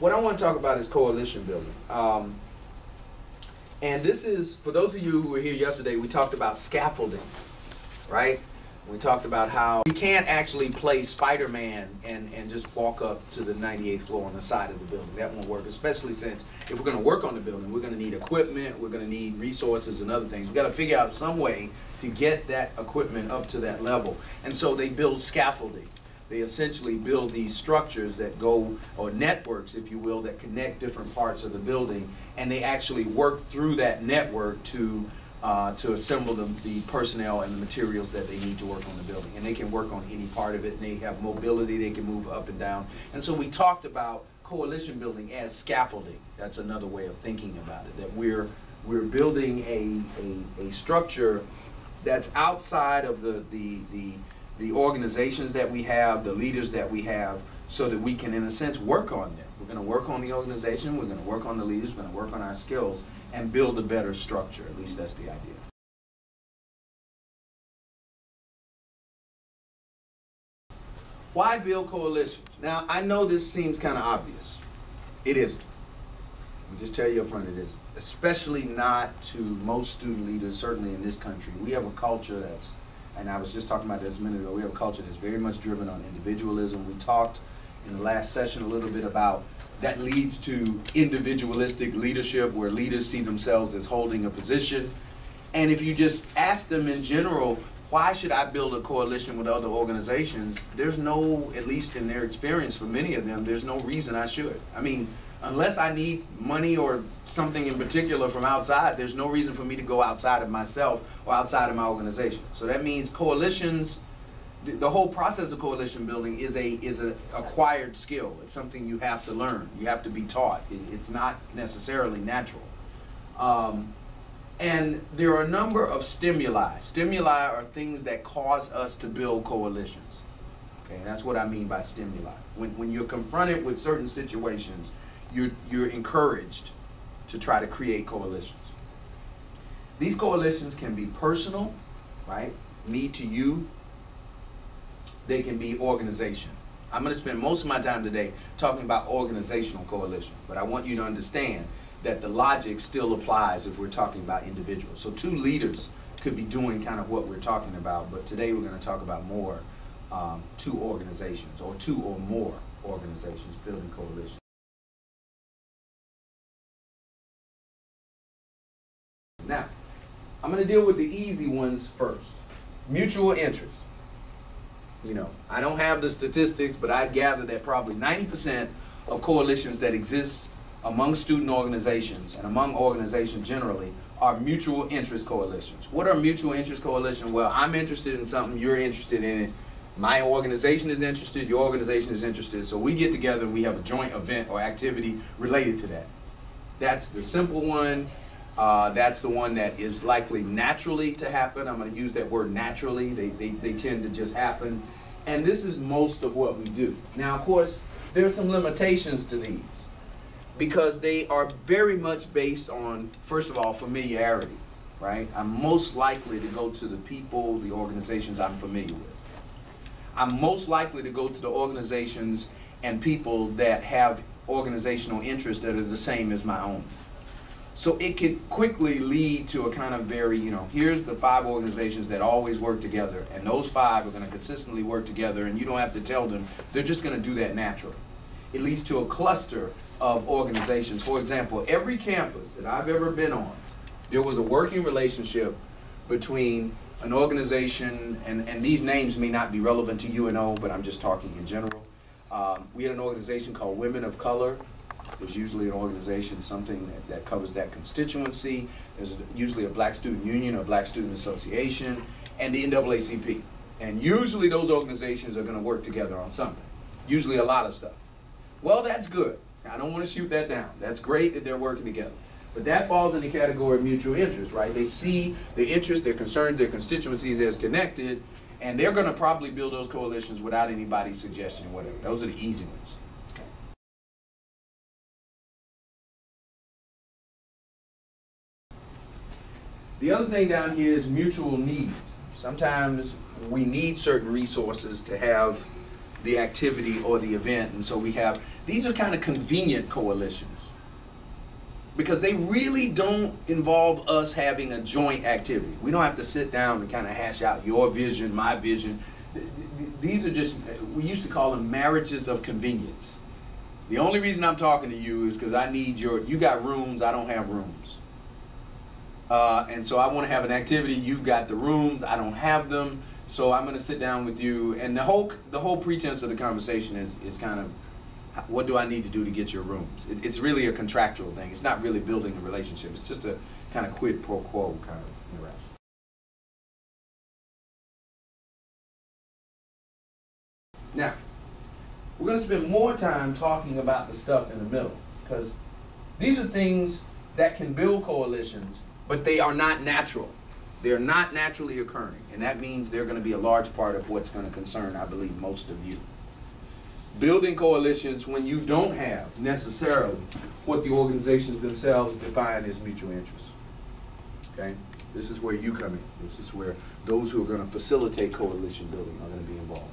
what I want to talk about is coalition building. And this is, for those of you who were here yesterday, we talked about scaffolding, right? We talked about how you can't actually play Spider-Man and just walk up to the 98th floor on the side of the building. That won't work, especially since if we're going to work on the building, we're going to need equipment, we're going to need resources and other things. We've got to figure out some way to get that equipment up to that level. And so they build scaffolding. They essentially build these structures that go, or networks, if you will, that connect different parts of the building, and they actually work through that network to assemble the personnel and the materials that they need to work on the building. And they can work on any part of it, and they have mobility, they can move up and down. And so we talked about coalition building as scaffolding. That's another way of thinking about it, that we're building a structure that's outside of the organizations that we have, the leaders that we have, so that we can, in a sense, work on them. We're going to work on the organization, we're going to work on the leaders, we're going to work on our skills, and build a better structure. At least that's the idea. Why build coalitions? Now, I know this seems kind of obvious. It isn't. Let me just tell you up front, it isn't. Especially not to most student leaders, certainly in this country. We have a culture that's, and I was just talking about this a minute ago, we have a culture that's very much driven on individualism. We talked in the last session a little bit about that leads to individualistic leadership, where leaders see themselves as holding a position. And if you just ask them in general, why should I build a coalition with other organizations? There's no, at least in their experience for many of them, there's no reason I should. I mean, unless I need money or something in particular from outside, there's no reason for me to go outside of myself or outside of my organization. So that means coalitions, the whole process of coalition building is an acquired skill. It's something you have to learn. You have to be taught. It's not necessarily natural. And there are a number of stimuli. Stimuli are things that cause us to build coalitions. Okay, that's what I mean by stimuli. When you're confronted with certain situations, you're encouraged to try to create coalitions. These coalitions can be personal, right? Me to you. They can be organization. I'm going to spend most of my time today talking about organizational coalition, but I want you to understand that the logic still applies if we're talking about individuals. So two leaders could be doing kind of what we're talking about, but today we're going to talk about more two organizations, or two or more organizations building coalitions. Now, I'm going to deal with the easy ones first. Mutual interest. You know, I don't have the statistics, but I gather that probably 90% of coalitions that exist among student organizations and among organizations generally are mutual interest coalitions. What are mutual interest coalitions? Well, I'm interested in something, you're interested in it. My organization is interested, your organization is interested, so we get together and we have a joint event or activity related to that. That's the simple one. That's the one that is likely naturally to happen. I'm going to use that word naturally. They tend to just happen. And this is most of what we do. Now, of course, there are some limitations to these, because they are very much based on, first of all, familiarity, right? I'm most likely to go to the people, the organizations I'm familiar with. I'm most likely to go to the organizations and people that have organizational interests that are the same as my own. So it could quickly lead to a kind of very, here's the 5 organizations that always work together, and those 5 are going to consistently work together, and you don't have to tell them, they're just going to do that naturally. It leads to a cluster of organizations. For example, every campus that I've ever been on, there was a working relationship between an organization, and these names may not be relevant to UNO, but I'm just talking in general. We had an organization called Women of Color. There's usually an organization, something that covers that constituency. There's usually a Black Student Union or Black Student Association, and the NAACP. And usually those organizations are going to work together on something, usually a lot of stuff. Well, that's good. I don't want to shoot that down. That's great that they're working together. But that falls in the category of mutual interest, right? They see the interest, their concerns, their constituencies as connected, and they're going to probably build those coalitions without anybody's suggestion or whatever. Those are the easy ones. The other thing down here is mutual needs. Sometimes we need certain resources to have the activity or the event. And so we have, these are kind of convenient coalitions because they really don't involve us having a joint activity. We don't have to sit down and kind of hash out your vision, my vision. These are just, we used to call them marriages of convenience. The only reason I'm talking to you is because I need you got rooms, I don't have rooms. And so I want to have an activity, you've got the rooms, I don't have them. So I'm going to sit down with you, and the whole pretense of the conversation is kind of, what do I need to do to get your rooms? It's really a contractual thing. It's not really building a relationship. It's just a kind of quid pro quo kind of interaction. Now, we're going to spend more time talking about the stuff in the middle, because these are things that can build coalitions, but they are not natural. They're not naturally occurring, and that means they're going to be a large part of what's going to concern, I believe, most of you. Building coalitions when you don't have necessarily what the organizations themselves define as mutual interests. Okay? This is where you come in. This is where those who are going to facilitate coalition building are going to be involved.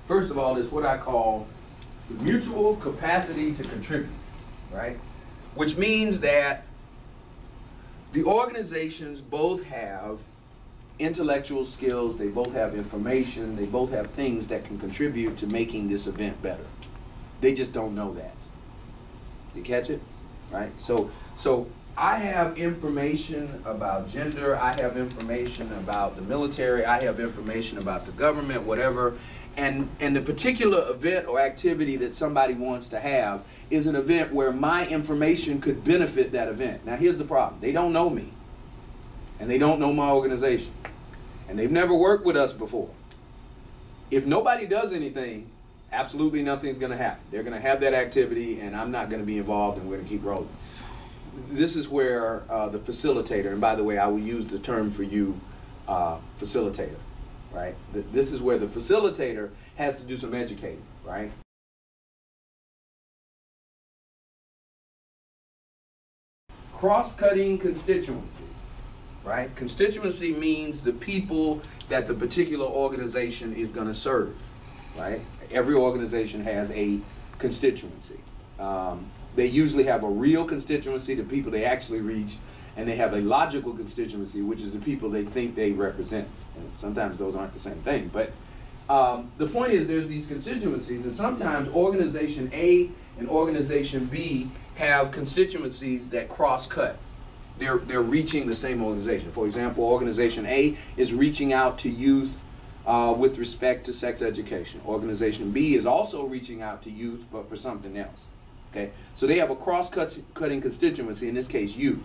First of all, there's what I call the mutual capacity to contribute. Right? Which means that the organizations both have intellectual skills, they both have information, they both have things that can contribute to making this event better. They just don't know that. You catch it? Right? So I have information about gender, I have information about the military, I have information about the government, whatever. And the particular event or activity that somebody wants to have is an event where my information could benefit that event. Now here's the problem. They don't know me. And they don't know my organization. And they've never worked with us before. If nobody does anything, absolutely nothing's going to happen. They're going to have that activity and I'm not going to be involved and we're going to keep rolling. This is where the facilitator, and by the way, I will use the term for you, facilitator. Right? This is where the facilitator has to do some educating, right? Cross-cutting constituencies, right? Constituency means the people that the particular organization is going to serve, right? Every organization has a constituency. They usually have a real constituency, the people they actually reach, and they have a logical constituency, which is the people they think they represent. And sometimes those aren't the same thing. But the point is there's these constituencies, and sometimes organization A and organization B have constituencies that cross-cut. They're reaching the same organization. For example, organization A is reaching out to youth with respect to sex education. Organization B is also reaching out to youth, but for something else. Okay? So they have a cross-cutting constituency, in this case youth.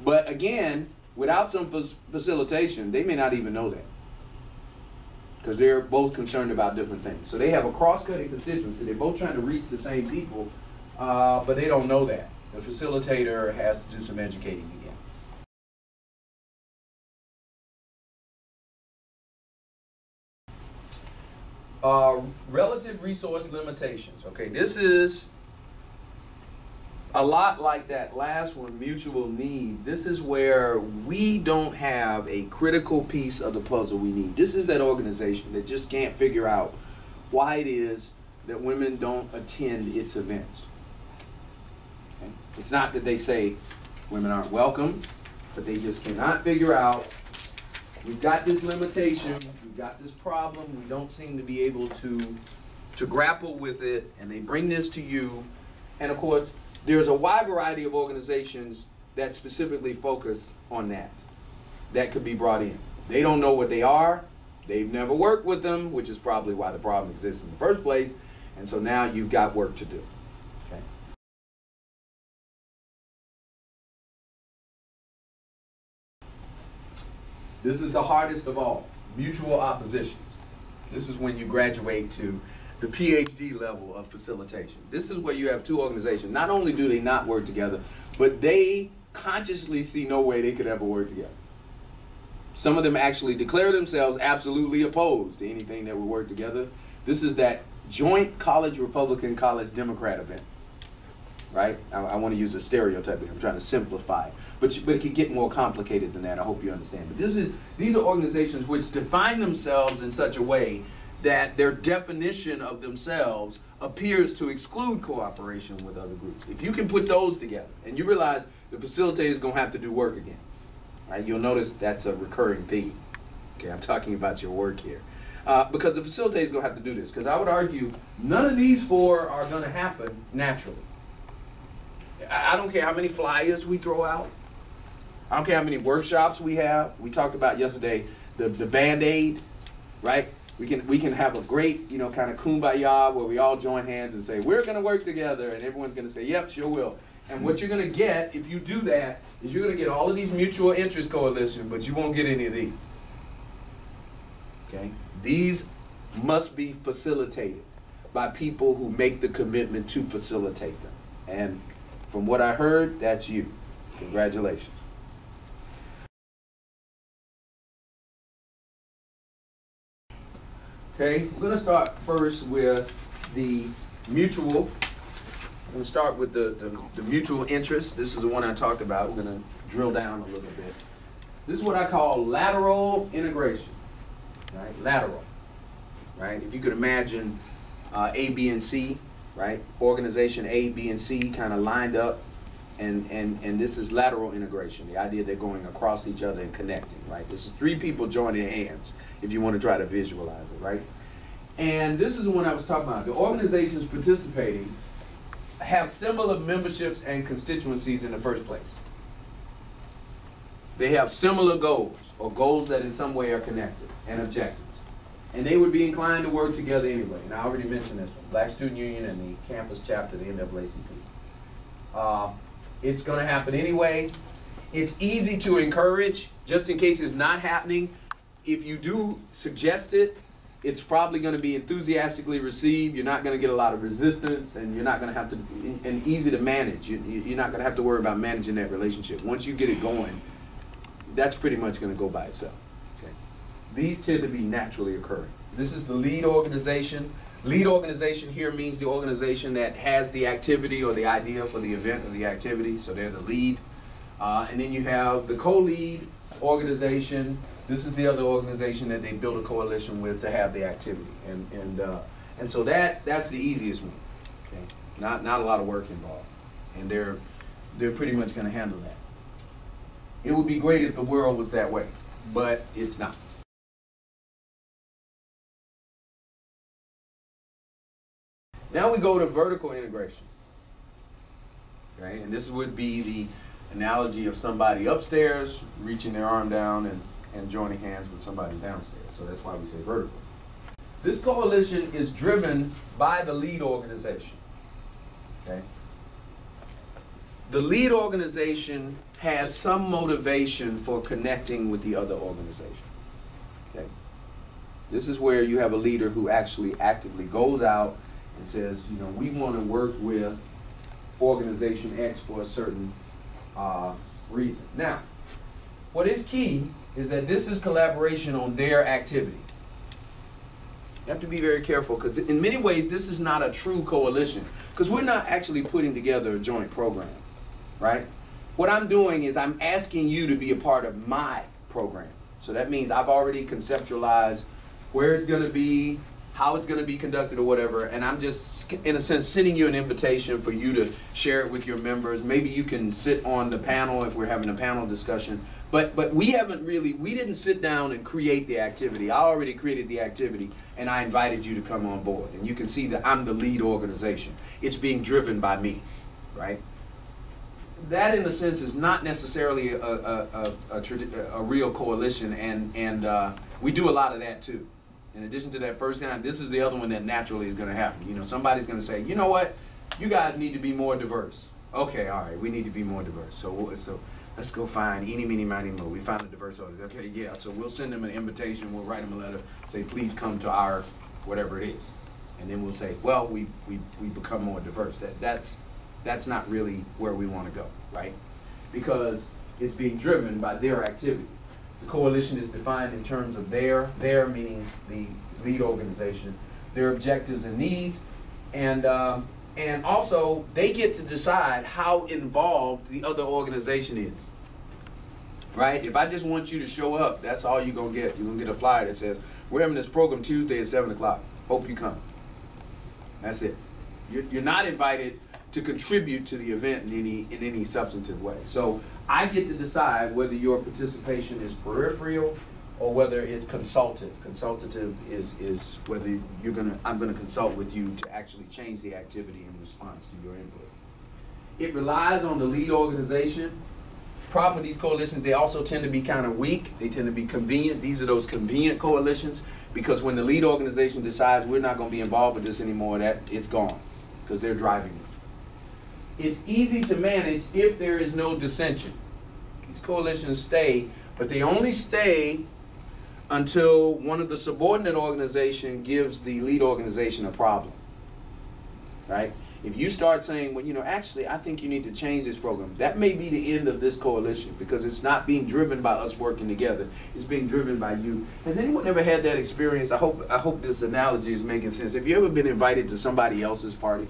But again, without some facilitation, they may not even know that, because they're both concerned about different things. So they have a cross-cutting constituency. They're both trying to reach the same people, but they don't know that. The facilitator has to do some educating again. Relative resource limitations. Okay, this is a lot like that last one, mutual need. This is where we don't have a critical piece of the puzzle we need. This is that organization that just can't figure out why it is that women don't attend its events. Okay? It's not that they say women aren't welcome, but they just cannot figure out, we've got this limitation, we've got this problem, we don't seem to be able to grapple with it, and they bring this to you. And of course, there's a wide variety of organizations that specifically focus on that could be brought in. They don't know what they are. They've never worked with them, which is probably why the problem exists in the first place. And so now you've got work to do. This is the hardest of all, mutual opposition. This is when you graduate to the PhD level of facilitation. This is where you have two organizations. Not only do they not work together, but they consciously see no way they could ever work together. Some of them actually declare themselves absolutely opposed to anything that would work together. This is that joint college Republican, college Democrat event. right? I want to use a stereotype. I'm trying to simplify it. But it can get more complicated than that. I hope you understand. But these are organizations which define themselves in such a way that their definition of themselves appears to exclude cooperation with other groups. If you can put those together, and you realize the facilitator is going to have to do work again, right? You'll notice that's a recurring theme. Okay, I'm talking about your work here. Because the facilitator is going to have to do this. Because I would argue none of these four are going to happen naturally. I don't care how many flyers we throw out. I don't care how many workshops we have. We talked about yesterday the Band-Aid, right? We can have a great, kind of kumbaya where we all join hands and say, we're going to work together, and everyone's going to say, yep, sure will. And what you're going to get, if you do that, is you're going to get all of these mutual interest coalitions, but you won't get any of these. Okay? These must be facilitated by people who make the commitment to facilitate them. And from what I heard, that's you. Congratulations. Okay, we're going to start first with the mutual. I'm going to start with the mutual interest. This is the one I talked about. We're going to drill down a little bit. This is what I call lateral integration. Right? Lateral. Right? If you could imagine A, B, and C, right? Organization A, B, and C kind of lined up, and this is lateral integration. The idea they're going across each other and connecting, right? This is three people joining hands, if you want to try to visualize it, right? And this is the one I was talking about. The organizations participating have similar memberships and constituencies in the first place. They have similar goals, or goals that in some way are connected, and objectives. And they would be inclined to work together anyway. And I already mentioned this one, Black Student Union and the campus chapter of the NAACP. It's going to happen anyway. It's easy to encourage, just in case it's not happening. If you do suggest it, it's probably going to be enthusiastically received. You're not going to get a lot of resistance, and you're not going to have to, and easy to manage. You're not going to have to worry about managing that relationship. Once you get it going, that's pretty much going to go by itself. Okay? These tend to be naturally occurring. This is the lead organization. Lead organization here means the organization that has the activity or the idea for the event or the activity, so they're the lead. And then you have the co-lead organization. This is the other organization that they build a coalition with to have the activity. And so that's the easiest one. Okay? Not a lot of work involved. And they're pretty much going to handle that. It would be great if the world was that way, but it's not. Now we go to vertical integration. Okay, and this would be the analogy of somebody upstairs reaching their arm down and joining hands with somebody downstairs. So that's why we say vertical. This coalition is driven by the lead organization. Okay? The lead organization has some motivation for connecting with the other organization. Okay? This is where you have a leader who actually actively goes out and says, we want to work with organization X for a certain reason. Now, what is key is that this is collaboration on their activity. You have to be very careful, because in many ways this is not a true coalition, because we're not actually putting together a joint program, right? What I'm doing is I'm asking you to be a part of my program. So that means I've already conceptualized where it's going to be, how it's going to be conducted or whatever, and I'm just, in a sense, sending you an invitation for you to share it with your members. Maybe you can sit on the panel if we're having a panel discussion, but we didn't sit down and create the activity. I already created the activity, and I invited you to come on board. And you can see that I'm the lead organization. It's being driven by me, right? That, in a sense, is not necessarily a real coalition, and we do a lot of that too. In addition to that first time, this is the other one that naturally is going to happen. Somebody's going to say, you know what, you guys need to be more diverse. Okay, all right, we need to be more diverse. So let's go find eeny, meeny, miny, mo. We found a diverse audience. Okay, yeah, so we'll send them an invitation. We'll write them a letter, say, please come to our whatever it is. And then we'll say, well, we become more diverse. That's not really where we want to go, right? Because it's being driven by their activity. The coalition is defined in terms of their meaning the lead organization, their objectives and needs, and And also, they get to decide how involved the other organization is. Right? If I just want you to show up, that's all you're going to get. You're going to get a flyer that says, we're having this program Tuesday at 7 o'clock. Hope you come. That's it. You're not invited to contribute to the event in any substantive way. So I get to decide whether your participation is peripheral or whether it's consultative. Consultative is whether I'm gonna consult with you to actually change the activity in response to your input. It relies on the lead organization. Problem with these coalitions, they also tend to be kind of weak. They tend to be convenient. These are those convenient coalitions, because when the lead organization decides we're not going to be involved with this anymore, that it's gone, because they're driving it. It's easy to manage if there is no dissension. These coalitions stay, but they only stay until one of the subordinate organization gives the lead organization a problem, right? If you start saying, well, actually, I think you need to change this program, that may be the end of this coalition, because it's not being driven by us working together. It's being driven by you. Has anyone ever had that experience? I hope this analogy is making sense. Have you ever been invited to somebody else's party?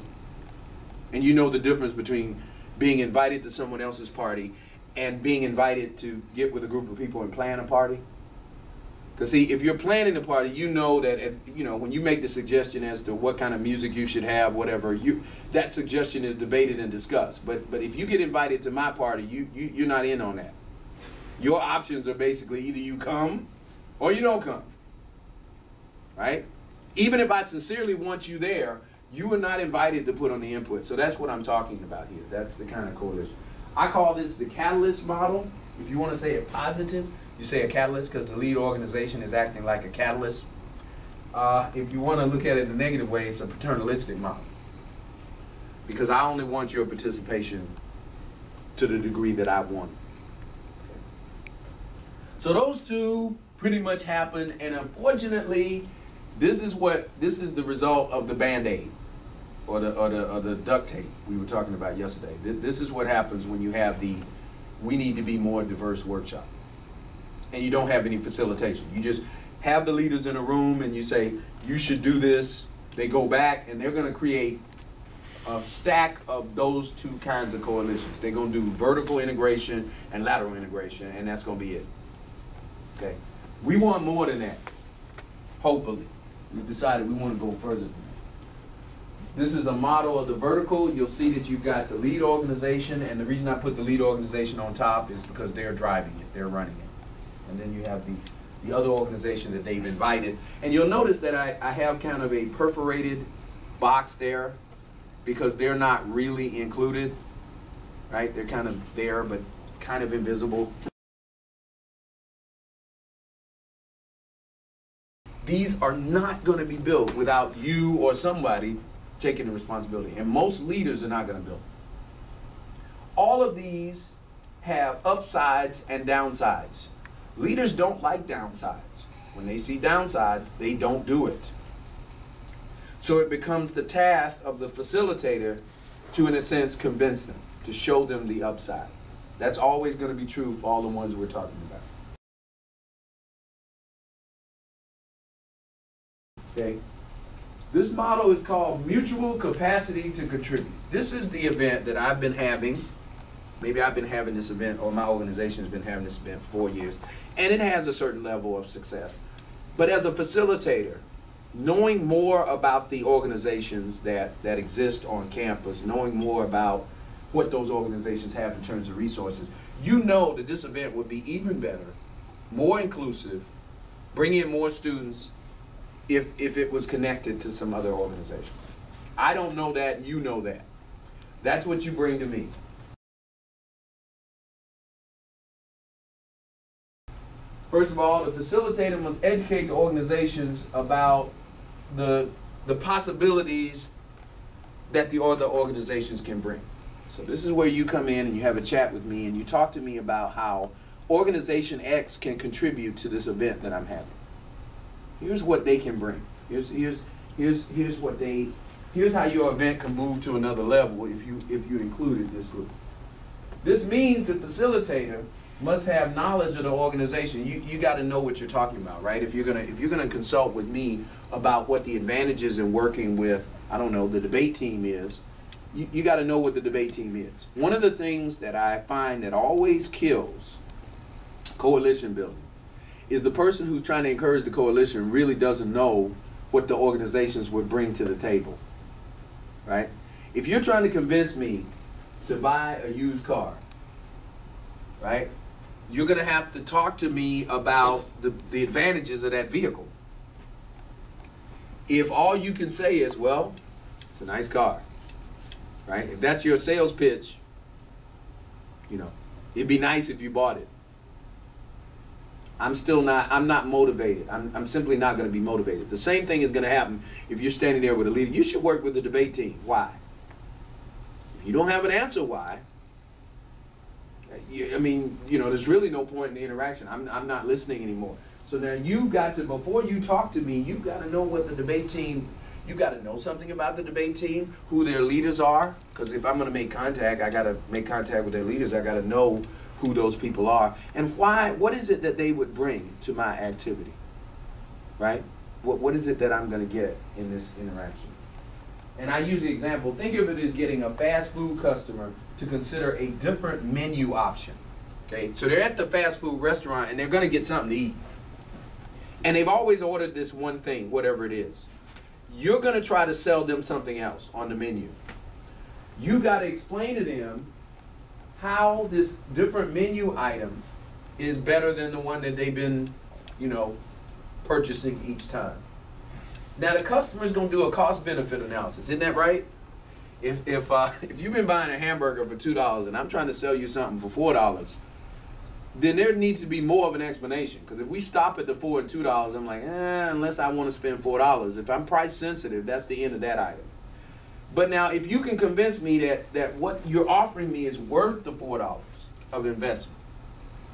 And you know the difference between being invited to someone else's party and being invited to get with a group of people and plan a party? Because see, if you're planning a party, you know that when you make the suggestion as to what kind of music you should have, whatever, that suggestion is debated and discussed. But if you get invited to my party, you're not in on that. Your options are basically either you come or you don't come, right? Even if I sincerely want you there, you are not invited to put on the input. So that's what I'm talking about here. That's the kind of coalition. I call this the catalyst model. If you want to say it positive, you say a catalyst because the lead organization is acting like a catalyst. If you want to look at it in a negative way, it's a paternalistic model, because I only want your participation to the degree that I want. Okay. So those two pretty much happen, and unfortunately, this is the result of the Band-Aid or the duct tape we were talking about yesterday. This is what happens when you have the "we need to be more diverse" workshop, and you don't have any facilitation. You just have the leaders in a room and you say, you should do this. They go back and they're going to create a stack of those two kinds of coalitions. They're going to do vertical integration and lateral integration, and that's going to be it. Okay. We want more than that. Hopefully. We've decided we want to go further than that. This is a model of the vertical. You'll see that you've got the lead organization, and the reason I put the lead organization on top is because they're driving it, they're running it. And then you have the other organization that they've invited. And you'll notice that I have kind of a perforated box there because they're not really included, right? They're kind of there, but kind of invisible. These are not going to be built without you or somebody taking the responsibility. And most leaders are not going to build. All of these have upsides and downsides. Leaders don't like downsides. When they see downsides, they don't do it. So it becomes the task of the facilitator to, in a sense, convince them, to show them the upside. That's always going to be true for all the ones we're talking about. Okay. This model is called mutual capacity to contribute. This is the event that I've been having. Maybe I've been having this event, or my organization has been having this event for 4 years, and it has a certain level of success. But as a facilitator, knowing more about the organizations that exist on campus, knowing more about what those organizations have in terms of resources, you know that this event would be even better, more inclusive, bring in more students, if it was connected to some other organization. I don't know that, you know that. That's what you bring to me. First of all, the facilitator must educate the organizations about the possibilities that the other organizations can bring. So this is where you come in and you have a chat with me and you talk to me about how organization X can contribute to this event that I'm having. Here's what they can bring. Here's how your event can move to another level if you included this group. This means the facilitator must have knowledge of the organization. You got to know what you're talking about, right? If you're gonna consult with me about what the advantages in working with, I don't know, the debate team is, you got to know what the debate team is. One of the things that I find that always kills coalition building is the person who's trying to encourage the coalition really doesn't know what the organizations would bring to the table, right? If you're trying to convince me to buy a used car, right, you're going to have to talk to me about the advantages of that vehicle. If all you can say is, well, it's a nice car, right? If that's your sales pitch, you know, it'd be nice if you bought it. I'm not motivated. I'm simply not going to be motivated. The same thing is going to happen if you're standing there with a leader. You should work with the debate team. Why? If you don't have an answer why, I mean, you know, there's really no point in the interaction. I'm not listening anymore. So now you've got to, before you talk to me, you've got to know what the debate team, you've got to know something about the debate team, who their leaders are, because if I'm going to make contact, I got to make contact with their leaders. I got to know who those people are and why, what is it that they would bring to my activity, right? What is it that I'm going to get in this interaction? And I use the example, think of it as getting a fast food customer to consider a different menu option, okay? So they're at the fast food restaurant and they're going to get something to eat. And they've always ordered this one thing, whatever it is. You're going to try to sell them something else on the menu. You got to explain to them how this different menu item is better than the one that they've been, you know, purchasing each time. Now the customer is going to do a cost-benefit analysis, isn't that right? If you've been buying a hamburger for $2 and I'm trying to sell you something for $4, then there needs to be more of an explanation. Because if we stop at the $4 and $2, I'm like, unless I want to spend $4. If I'm price sensitive, that's the end of that item. But now, if you can convince me that what you're offering me is worth the $4 of investment,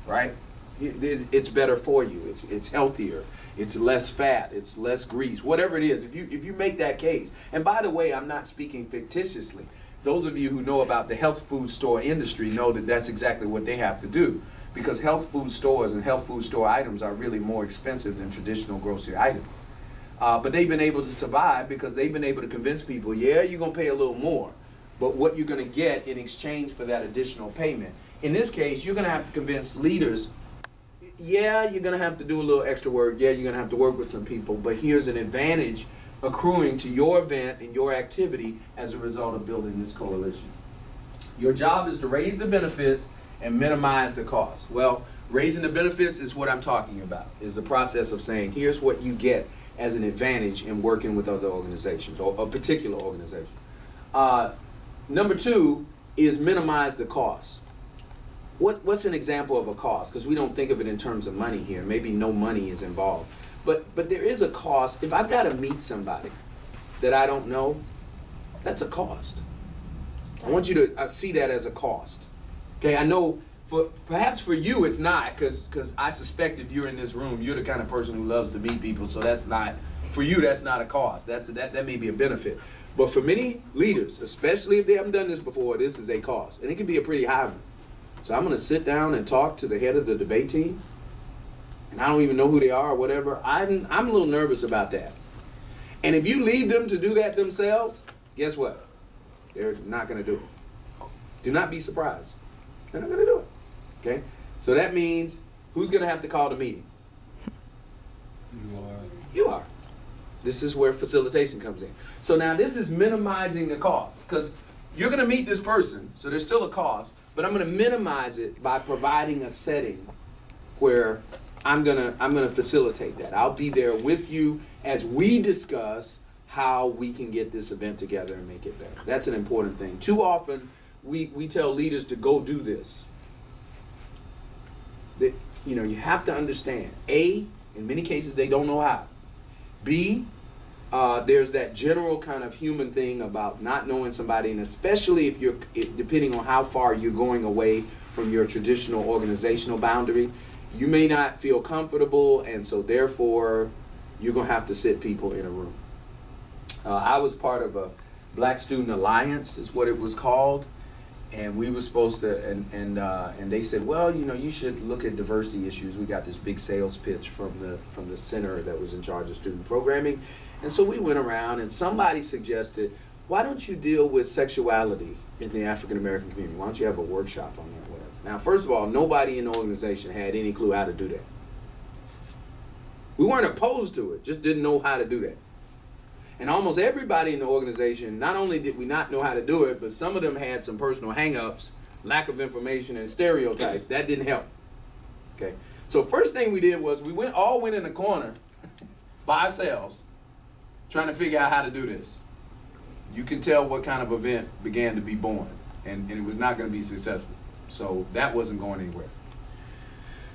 right? It's better for you. It's healthier. It's less fat. It's less grease. Whatever it is, if you make that case. And by the way, I'm not speaking fictitiously. Those of you who know about the health food store industry know that that's exactly what they have to do, because health food stores and health food store items are really more expensive than traditional grocery items. But they've been able to survive because they've been able to convince people, yeah, you're going to pay a little more, but what you're going to get in exchange for that additional payment. In this case, you're going to have to convince leaders, yeah, you're going to have to do a little extra work, yeah, you're going to have to work with some people, but here's an advantage accruing to your event and your activity as a result of building this coalition. Your job is to raise the benefits and minimize the costs. Well, raising the benefits is what I'm talking about, is the process of saying, here's what you get as an advantage in working with other organizations, or a particular organization. Number two is minimize the cost. What's an example of a cost? Because we don't think of it in terms of money here. Maybe no money is involved. But there is a cost. If I've got to meet somebody that I don't know, that's a cost. I want you to see that as a cost. Okay, I know perhaps for you it's not, because I suspect if you're in this room, you're the kind of person who loves to meet people, so that's not, for you that's not a cost. That may be a benefit. But for many leaders, especially if they haven't done this before, this is a cost. And it can be a pretty high one. So I'm going to sit down and talk to the head of the debate team, and I don't even know who they are or whatever. I'm a little nervous about that. And if you leave them to do that themselves, guess what? They're not going to do it. Do not be surprised. They're not going to do it. Okay? So that means, who's going to have to call the meeting? You are. This is where facilitation comes in. So now this is minimizing the cost, because you're going to meet this person, so there's still a cost, but I'm going to minimize it by providing a setting where I'm going to facilitate that. I'll be there with you as we discuss how we can get this event together and make it better. That's an important thing. Too often, we tell leaders to go do this. That, you know, you have to understand, A, in many cases they don't know how. B, there's that general kind of human thing about not knowing somebody, and especially if depending on how far you're going away from your traditional organizational boundary, you may not feel comfortable, and so therefore you're going to have to sit people in a room. I was part of a Black Student Alliance, is what it was called. And we were supposed to, and they said, well, you know, you should look at diversity issues. We got this big sales pitch from the center that was in charge of student programming. And so we went around and somebody suggested, why don't you deal with sexuality in the African American community? Why don't you have a workshop on that, whatever? Now, first of all, nobody in the organization had any clue how to do that. We weren't opposed to it, just didn't know how to do that. And almost everybody in the organization, not only did we not know how to do it, but some of them had some personal hang-ups, lack of information, and stereotypes. That didn't help. Okay. So first thing we did was we all went in the corner by ourselves trying to figure out how to do this. You can tell what kind of event began to be born, and it was not going to be successful. So that wasn't going anywhere.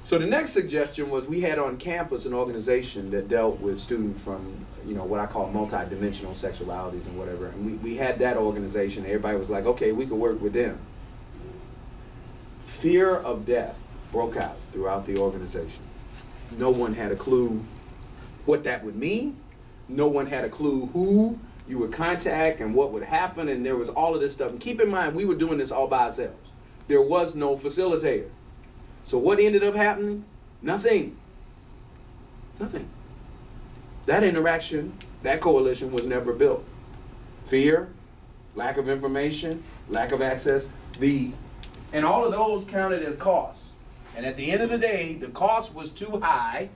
So the next suggestion was we had on campus an organization that dealt with students from, you know, what I call multi-dimensional sexualities and whatever. And we had that organization. Everybody was like, okay, we could work with them. Fear of death broke out throughout the organization. No one had a clue what that would mean. No one had a clue who you would contact and what would happen, and there was all of this stuff. And keep in mind, we were doing this all by ourselves. There was no facilitator. So what ended up happening? Nothing. Nothing. That interaction, that coalition was never built. Fear, lack of information, lack of access, and all of those counted as costs. And at the end of the day, the cost was too high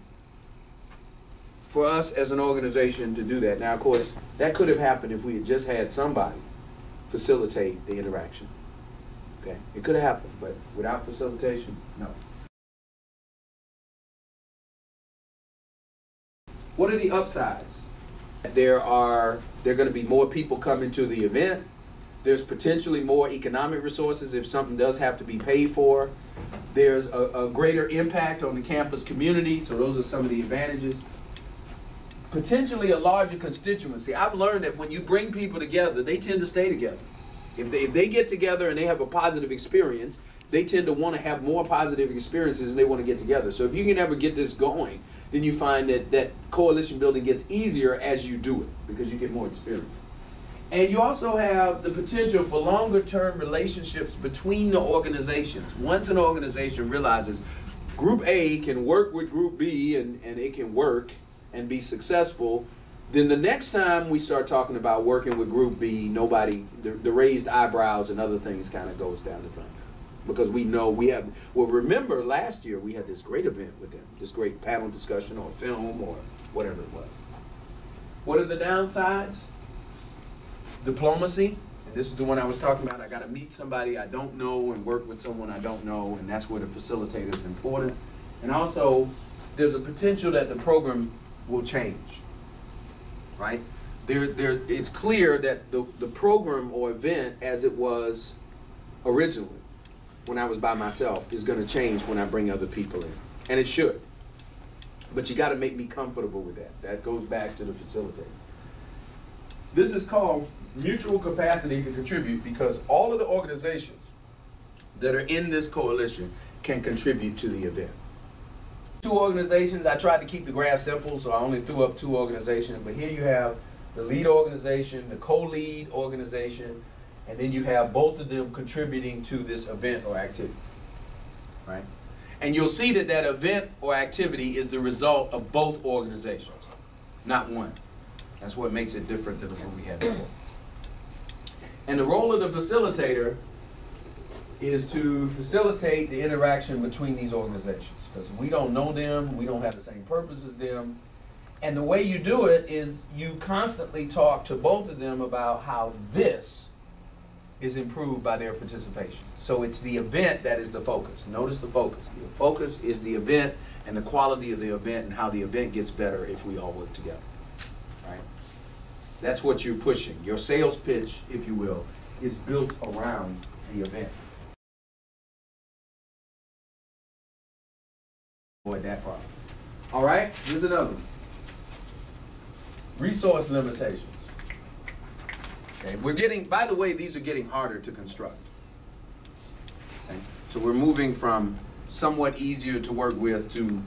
for us as an organization to do that. Now, of course, that could have happened if we had just had somebody facilitate the interaction. Okay, it could have happened, but without facilitation, no. What are the upsides? There are going to be more people coming to the event. There's potentially more economic resources if something does have to be paid for. There's a greater impact on the campus community, so those are some of the advantages. Potentially a larger constituency. I've learned that when you bring people together, they tend to stay together. If they get together and they have a positive experience, they tend to want to have more positive experiences and they want to get together. So if you can ever get this going, then you find that coalition building gets easier as you do it because you get more experience. And you also have the potential for longer term relationships between the organizations. Once an organization realizes Group A can work with Group B and it can work and be successful, then the next time we start talking about working with Group B, the raised eyebrows and other things kind of goes down the drain. Because we know we have, well, remember last year we had this great event with them, this great panel discussion or film or whatever it was. What are the downsides? Diplomacy, and this is the one I was talking about. I got to meet somebody I don't know and work with someone I don't know, and that's where the facilitator is important. And also, there's a potential that the program will change, right? It's clear that the program or event as it was originally, when I was by myself, is going to change when I bring other people in, and it should. But you got to make me comfortable with that. That goes back to the facilitator. This is called mutual capacity to contribute because all of the organizations that are in this coalition can contribute to the event. Two organizations, I tried to keep the graph simple, so I only threw up two organizations, but here you have the lead organization, the co-lead organization, and then you have both of them contributing to this event or activity, right? And you'll see that that event or activity is the result of both organizations, not one. That's what makes it different than the one we had before. And the role of the facilitator is to facilitate the interaction between these organizations, because we don't know them, we don't have the same purpose as them. And the way you do it is you constantly talk to both of them about how this is improved by their participation. So it's the event that is the focus. Notice the focus. The focus is the event and the quality of the event and how the event gets better if we all work together. Right? That's what you're pushing. Your sales pitch, if you will, is built around the event. Avoid that part. All right, here's another one. Resource limitations. Okay, we're getting, by the way, these are getting harder to construct. Okay? So we're moving from somewhat easier to work with to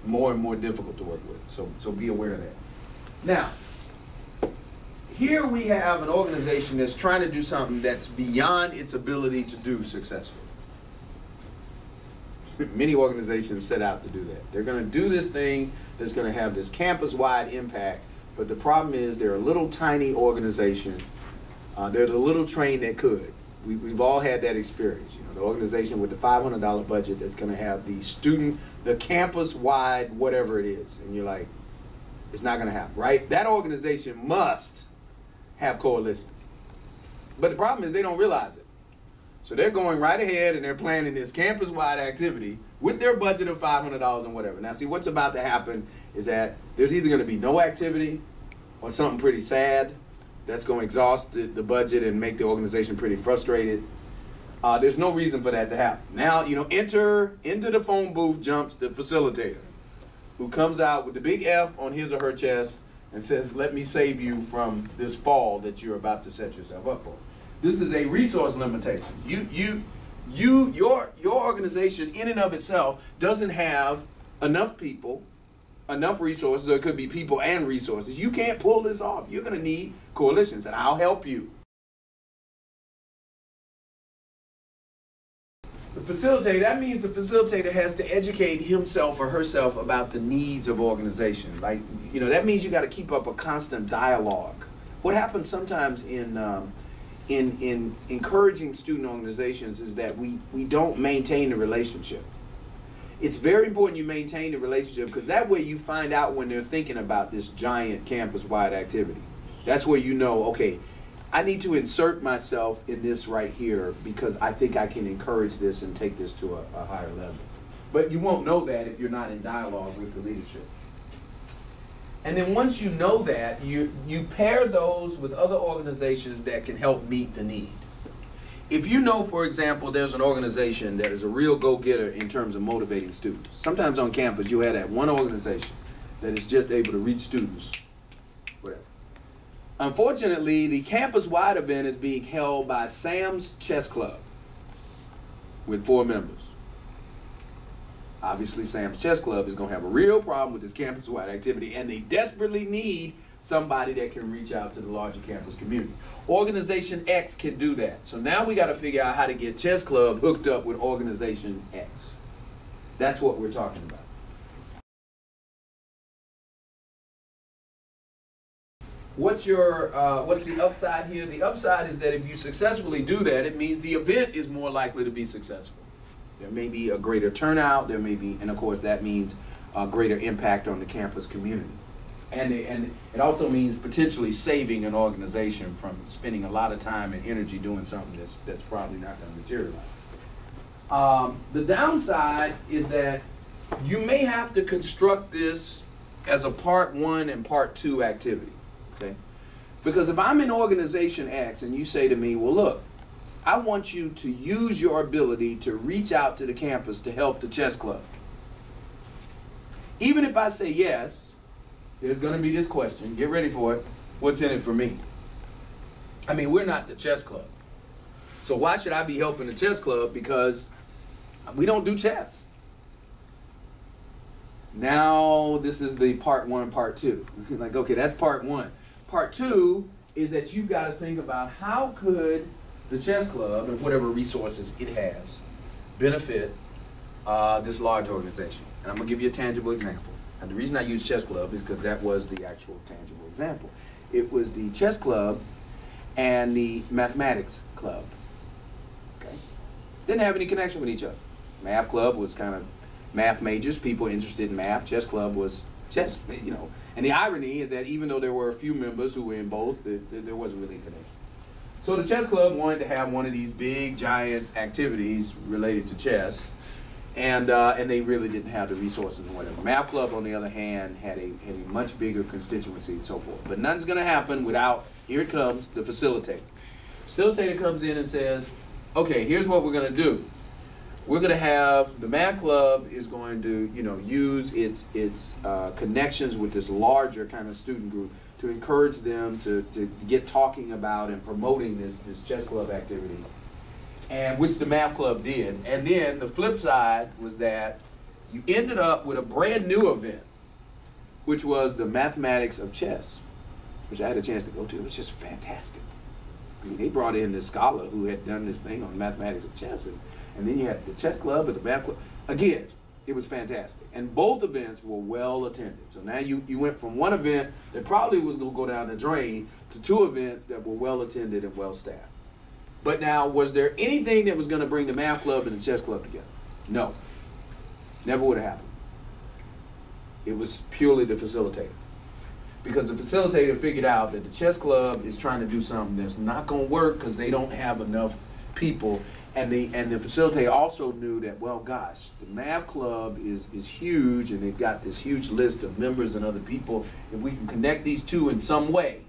more and more difficult to work with. So be aware of that. Now, here we have an organization that's trying to do something that's beyond its ability to do successfully. Many organizations set out to do that. They're going to do this thing that's going to have this campus-wide impact, but the problem is they're a little tiny organization They're the little train that could. We've all had that experience. You know, the organization with the $500 budget that's going to have the campus-wide whatever it is. And you're like, it's not going to happen, right? That organization must have coalitions. But the problem is they don't realize it. So they're going right ahead and they're planning this campus-wide activity with their budget of $500 and whatever. Now, see, what's about to happen is that there's either going to be no activity or something pretty sad that's going to exhaust the budget and make the organization pretty frustrated. There's no reason for that to happen. Now, you know, into the phone booth jumps the facilitator, who comes out with the big F on his or her chest and says, let me save you from this fall that you're about to set yourself up for. This is a resource limitation. Your organization in and of itself doesn't have enough people, enough resources, or it could be people and resources. You can't pull this off. You're going to need coalitions, and I'll help you. The facilitator, that means the facilitator has to educate himself or herself about the needs of organization. Like, you know, that means you got to keep up a constant dialogue. What happens sometimes in encouraging student organizations is that we don't maintain the relationship. It's very important you maintain the relationship, because that way you find out when they're thinking about this giant campus-wide activity. That's where you know, okay, I need to insert myself in this right here because I think I can encourage this and take this to a higher level. But you won't know that if you're not in dialogue with the leadership. And then once you know that, you pair those with other organizations that can help meet the need. If you know, for example, there's an organization that is a real go-getter in terms of motivating students. Sometimes on campus you have that one organization that is just able to reach students, whatever. Unfortunately, the campus-wide event is being held by Sam's Chess Club with 4 members. Obviously, Sam's Chess Club is going to have a real problem with this campus-wide activity, and they desperately need somebody that can reach out to the larger campus community. Organization X can do that. So now we got to figure out how to get Chess Club hooked up with Organization X. That's what we're talking about. What's the upside here? The upside is that if you successfully do that, it means the event is more likely to be successful. There may be a greater turnout, there may be, and of course that means a greater impact on the campus community. And it also means potentially saving an organization from spending a lot of time and energy doing something that's probably not going to materialize. The downside is that you may have to construct this as a part 1 and part 2 activity. Okay? Because if I'm in Organization X and you say to me, well, look, I want you to use your ability to reach out to the campus to help the chess club. Even if I say yes, there's going to be this question, get ready for it, what's in it for me? I mean, we're not the chess club. So why should I be helping the chess club? Because we don't do chess. Now this is the part 1 and part 2. Like, okay, that's part 1. Part 2 is that you've got to think about how could the chess club and whatever resources it has benefit this large organization. And I'm going to give you a tangible example. And the reason I use chess club is because that was the actual tangible example. It was the chess club and the mathematics club. Okay? Didn't have any connection with each other. Math club was kind of math majors, people interested in math. Chess club was chess, you know. And the irony is that even though there were a few members who were in both, there wasn't really a connection. So the chess club wanted to have one of these big, giant activities related to chess, and they really didn't have the resources and whatever. Math club, on the other hand, had a much bigger constituency and so forth. But nothing's going to happen without, here it comes, the facilitator. Facilitator comes in and says, okay, here's what we're going to do. We're going to have, the math club is going to, you know, use its connections with this larger kind of student group to encourage them to get talking about and promoting this chess club activity, and which the math club did. And then the flip side was that you ended up with a brand new event, which was the mathematics of chess, which I had a chance to go to. It was just fantastic. I mean, they brought in this scholar who had done this thing on mathematics of chess, and then you had the chess club and the math club. Again, it was fantastic. And both events were well attended. So now you went from one event that probably was going to go down the drain to two events that were well attended and well staffed. But now, was there anything that was going to bring the math club and the chess club together? No. Never would have happened. It was purely the facilitator. Because the facilitator figured out that the chess club is trying to do something that's not going to work because they don't have enough people. And the facilitator also knew that, well, gosh, the math club is huge, and they've got this huge list of members and other people. If we can connect these two in some way,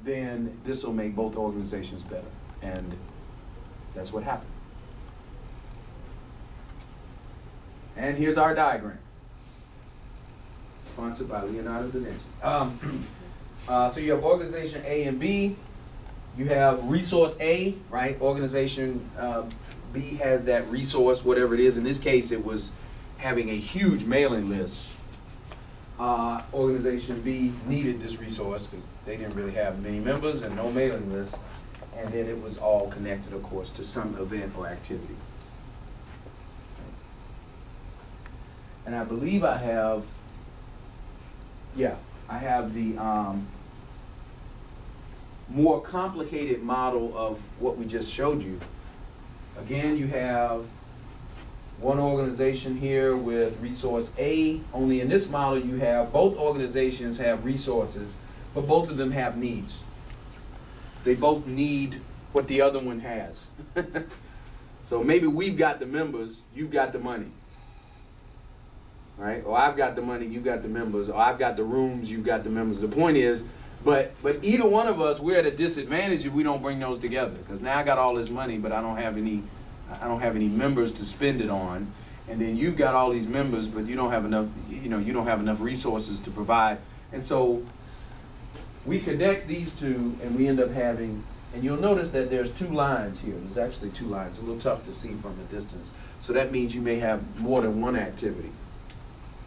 then this will make both organizations better. And that's what happened. And here's our diagram. Sponsored by Leonardo da Vinci. So you have organization A and B. You have resource A, right? Organization B has that resource, whatever it is. In this case, it was having a huge mailing list. Organization B needed this resource because they didn't really have many members and no mailing list. And then it was all connected, of course, to some event or activity. And I believe I have, I have the more complicated model of what we just showed you. Again, you have one organization here with resource A. Only in this model you have both organizations have resources, but both of them have needs. They both need what the other one has. So maybe we've got the members, you've got the money. Right? Or I've got the money, you got the members, or I've got the rooms, you've got the members. The point is, but either one of us, we're at a disadvantage if we don't bring those together. Because now I got all this money, but I don't have any members to spend it on. And then you've got all these members, but you don't have enough, you don't have enough resources to provide. And so we connect these two, and we end up having, and you'll notice that there's two lines here. There's actually two lines. A little tough to see from a distance. So that means you may have more than one activity,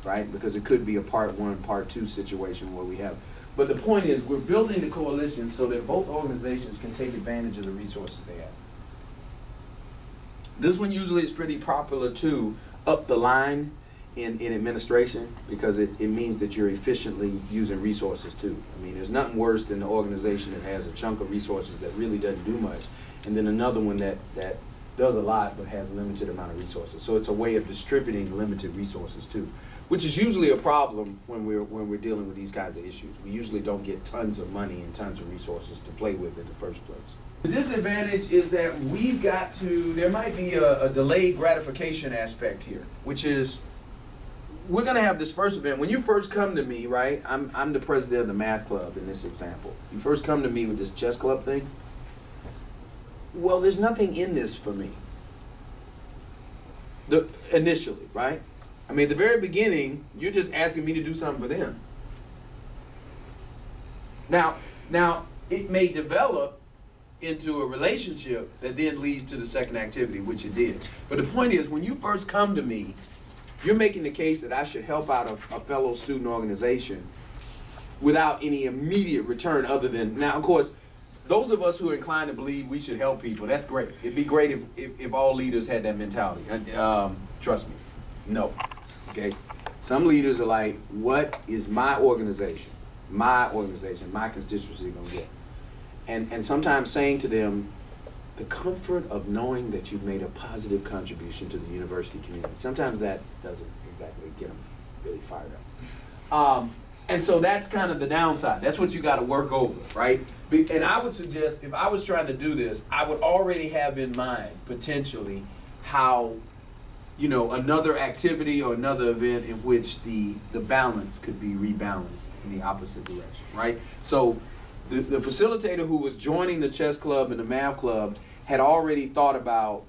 right? Because it could be a part one, part two situation where we have. But the point is, we're building the coalition so that both organizations can take advantage of the resources they have. This one usually is pretty popular too, up the line in administration, because it means that you're efficiently using resources too. I mean, there's nothing worse than the organization that has a chunk of resources that really doesn't do much, and then another one that does a lot but has a limited amount of resources. So it's a way of distributing limited resources too, which is usually a problem when we're dealing with these kinds of issues. We usually don't get tons of money and tons of resources to play with in the first place. The disadvantage is that we've got to, there might be a delayed gratification aspect here, which is, we're gonna have this first event. When you first come to me, right, I'm the president of the math club in this example. You first come to me with this chess club thing. Well, there's nothing in this for me. Initially, right? I mean, at the very beginning, you're just asking me to do something for them. Now it may develop into a relationship that then leads to the second activity, which it did. But the point is, when you first come to me, you're making the case that I should help out a fellow student organization without any immediate return other than, now of course, those of us who are inclined to believe we should help people, that's great. It'd be great if all leaders had that mentality. Trust me, no, okay? Some leaders are like, what is my organization, my constituency gonna get? And sometimes saying to them, the comfort of knowing that you've made a positive contribution to the university community, sometimes that doesn't exactly get them really fired up. And so that's kind of the downside. That's what you got to work over, right? And I would suggest, if I was trying to do this, I would already have in mind, potentially, how, another activity or another event in which the balance could be rebalanced in the opposite direction, right? So the facilitator who was joining the chess club and the math club had already thought about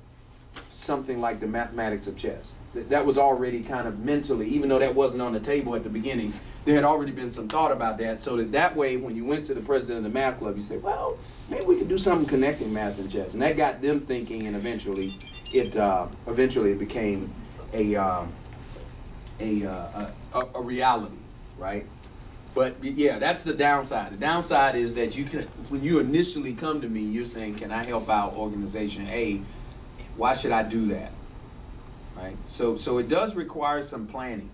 something like the mathematics of chess. That was already kind of mentally, even though that wasn't on the table at the beginning, there had already been some thought about that, so that way when you went to the president of the math club, you say, well, maybe we could do something connecting math and chess. And that got them thinking, and eventually it became a reality, right? But yeah, that's the downside. The downside is that when you initially come to me, you're saying, can I help out organization A? Why should I do that? right? So it does require some planning.